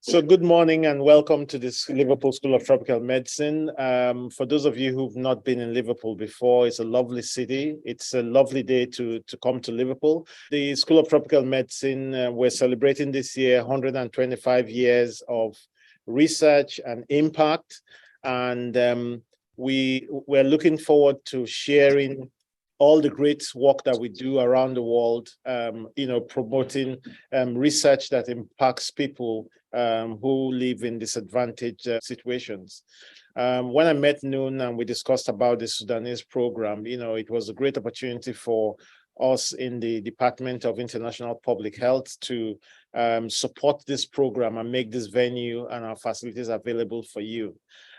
So good morning and welcome to this Liverpool School of Tropical Medicine. For those of you who've not been in Liverpool before, it's a lovely city. It's a lovely day to come to Liverpool. The School of Tropical Medicine, we're celebrating this year 125 years of research and impact. And we're looking forward to sharing all the great work that we do around the world, promoting research that impacts people who live in disadvantaged situations. When I met Noon and we discussed about the Sudanese program, it was a great opportunity for us in the Department of International Public Health to support this program and make this venue and our facilities available for you.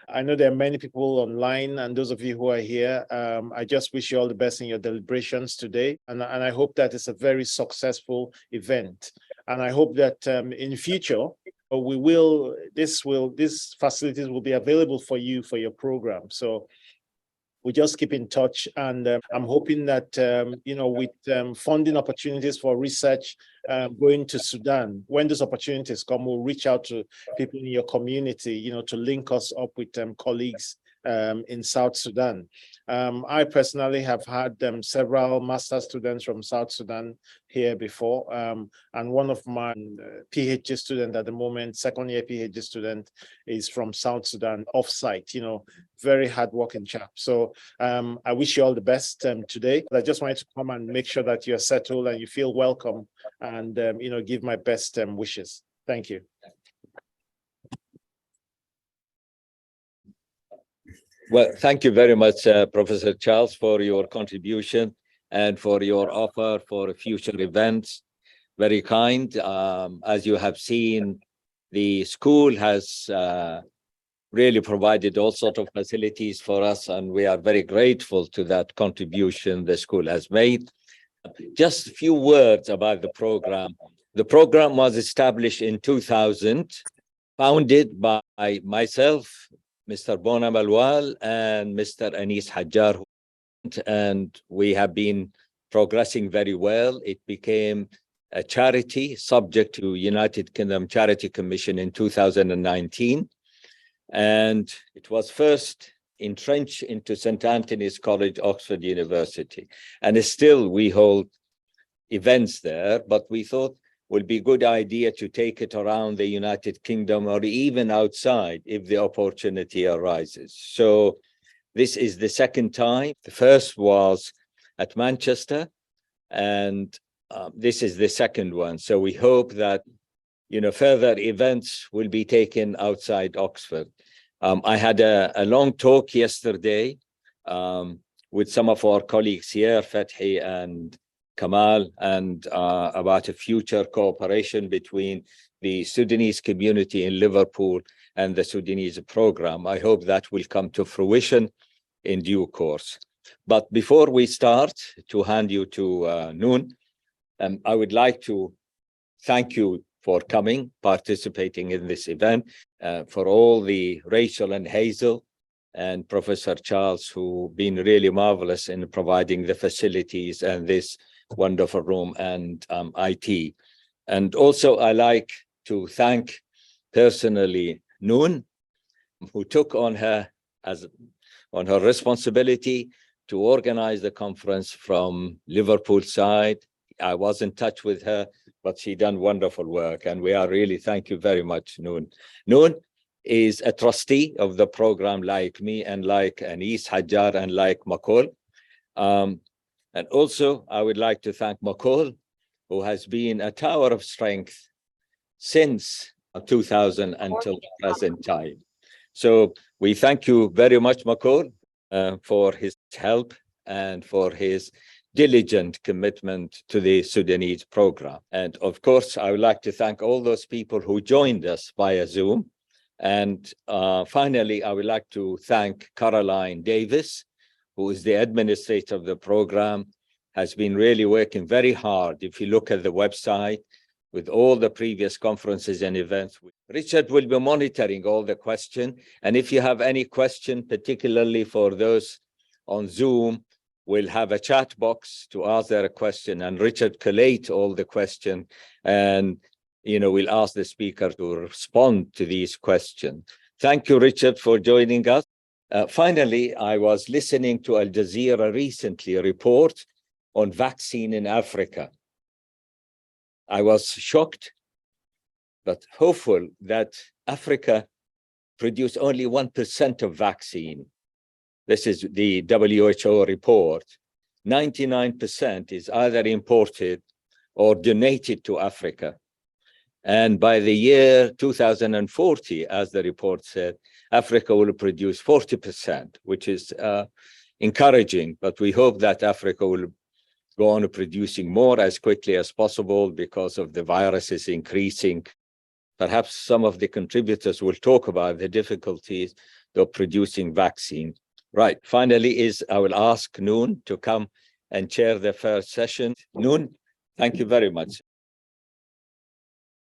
I know there are many people online, and those of you who are here, I just wish you all the best in your deliberations today. And I hope that it's a very successful event. And I hope that in future, these facilities will be available for you for your program. So we just keep in touch, and I'm hoping that with funding opportunities for research going to Sudan, when those opportunities come, we'll reach out to people in your community, to link us up with colleagues in South Sudan. I personally have had several master's students from South Sudan here before, and one of my PhD students at the moment, second-year PhD student, is from South Sudan, off-site, very hard-working chap. So I wish you all the best today. I just wanted to come and make sure that you're settled and you feel welcome, and give my best wishes. Thank you. Well, thank you very much, Professor Charles, for your contribution and for your offer for future events. Very kind. As you have seen, the school has really provided all sorts of facilities for us, and we are very grateful to that contribution the school has made. Just a few words about the program. The program was established in 2000, founded by myself, Mr. Bonam Alwal, and Mr. Anis Hajjar, and we have been progressing very well. It became a charity subject to United Kingdom Charity Commission in 2019, and it was first entrenched into St. Anthony's College, Oxford University, and still we hold events there, but we thought would be a good idea to take it around the United Kingdom or even outside if the opportunity arises. So this is the second time. The first was at Manchester, and this is the second one. So we hope that further events will be taken outside Oxford. I had a long talk yesterday with some of our colleagues here, Fethi and Kamal, and about a future cooperation between the Sudanese community in Liverpool and the Sudanese program. I hope that will come to fruition in due course. But before we start, to hand you to Noon, I would like to thank you for coming, participating in this event, for all the Rachel and Hazel and Professor Charles, who've been really marvelous in providing the facilities and this wonderful room and IT. And also I like to thank personally Noon, who took on her responsibility to organize the conference from Liverpool side. I was in touch with her, but she done wonderful work, and we are really, thank you very much, Noon. Noon is a trustee of the program like me and like Anis Hajjar and like Makol. And also, I would like to thank Makol, who has been a tower of strength since 2000 until the present time. So we thank you very much, Makol, for his help and for his diligent commitment to the Sudanese program. And of course, I would like to thank all those people who joined us via Zoom. And finally, I would like to thank Caroline Davis, who is the administrator of the program, has been really working very hard. If you look at the website with all the previous conferences and events, Richard will be monitoring all the questions. And if you have any question, particularly for those on Zoom, we'll have a chat box to ask their question, and Richard collate all the questions and we'll ask the speaker to respond to these questions. Thank you, Richard, for joining us. Finally, I was listening to Al Jazeera recently, a report on vaccine in Africa. I was shocked, but hopeful that Africa produced only 1% of vaccine. This is the WHO report. 99% is either imported or donated to Africa. And by the year 2040, as the report said, Africa will produce 40%, which is encouraging, but we hope that Africa will go on producing more as quickly as possible because of the viruses increasing. Perhaps some of the contributors will talk about the difficulties of producing vaccine. Right, finally I will ask Noon to come and chair the first session. Noon, thank you very much.